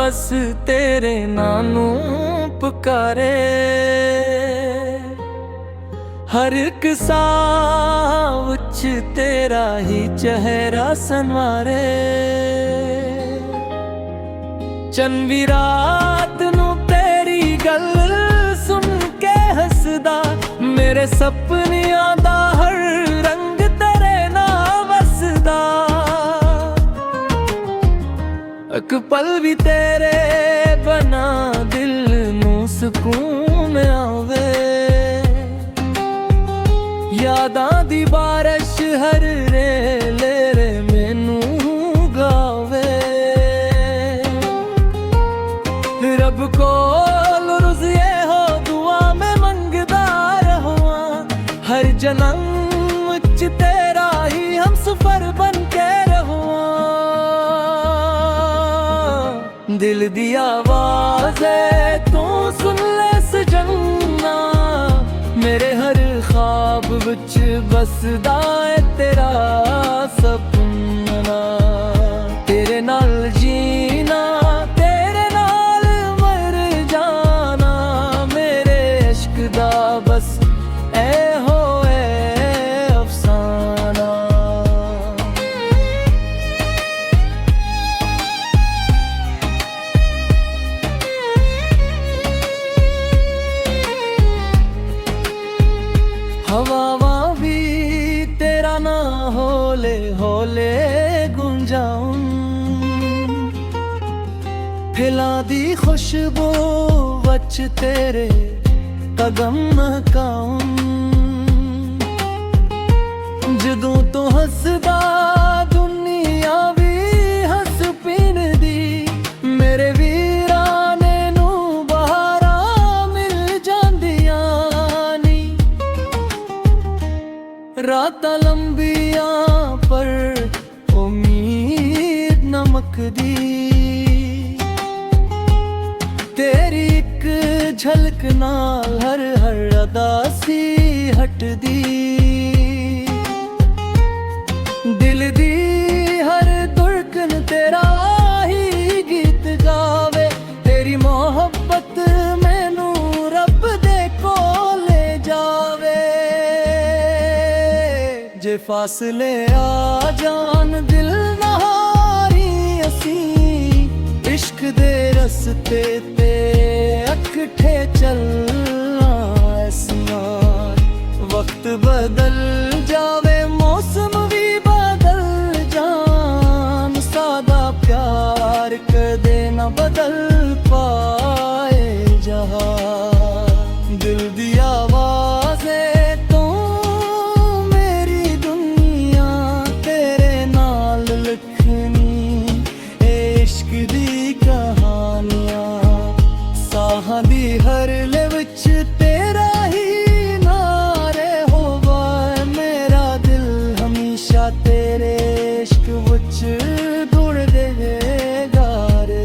बस तेरे नानू पुकारे। हर एक साह विच तेरा ही चेहरा सनवारे। चंवी रात नू तेरी गल सुन के हसदा, मेरे सपनियां दा हर रंग तेरे नाल वसदा। एक पल भी तेरे बना दिल नू सुकून आवे। यादां दी बारिश हर रेले रे मैनू गावे। रब कोल रुज़िए हो दुआ में मंगदा रहुआ, हर जन्म विच तेरा ही हम सफर बन के रहुआ। दिल दी आवाज़ है तू सुन ले सजना, मेरे हर ख्वाब विच बसदा है तेरा सपना। तेरे नाल जीना तेरे नाल मर जाना, मेरे इश्क दा बस ऐ होए अफसाना। हवावां भी तेरा ना होले होले गुंजाऊं, फैला दी खुशबू वच तेरे कदम महकाऊं। जदों तो हसदा दुनिया भी हस पिंदी, मेरे वीराने नू बहारा मिल जांदियां नी। रातां लंबियां पर उम्मीद नमकदी, तेरी एक झलक नाल हर हर अदासी हटदी। दिल दी हर धड़कन तेरा ही गीत गावे। तेरी मोहब्बत मैनू रब दे कोले जावे। जे फासले आ जान दिल नहारी असी, इश्क दे रस्ते ते अकठे चलना ऐसियां। वक्त बदल जावे मौसम भी बदल जान, सादा प्यार कदे ना बदल पाए जहां। दिल दी आवाज़ है तू मेरी दुनिया, तेरे नाल लिखनी इश्क दी कहानियां। साहां दी हर ले विच तेरा ही नारे होवा, मेरा दिल हमेशा तेरे इश्क विच जुड़ रहेगा रे।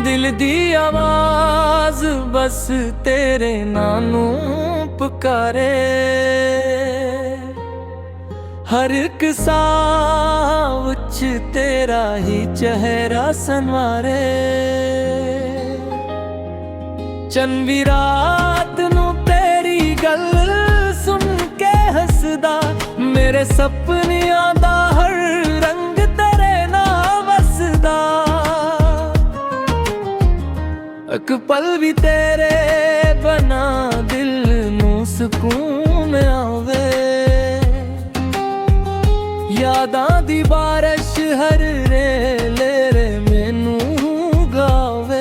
दिल दी आवाज़ बस तेरे नानू पुकारे। हर एक साह विच तेरा ही चेहरा सनवारे। चंवी रात नू तेरी गल सुन के हसदा, मेरे सपनियां दा हर रंग तेरे नाल वसदा। एक पल भी तेरे बना दिल नू सुकून आवे। यादां दी बारिश हर रेले रे मैनू गावे।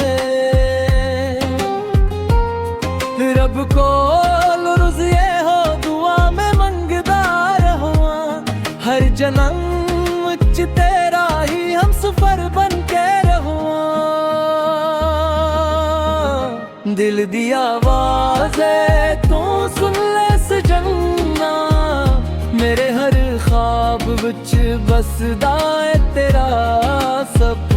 रब कोल रुज़िए हो दुआ में मंगदा रहुआ, हर जन्म विच तेरा ही हम सफर बन के रहुआ। दिल दिल दी आवाज है तू सुन ले सजना, मेरे हर ख्वाब विच बसदा है तेरा सब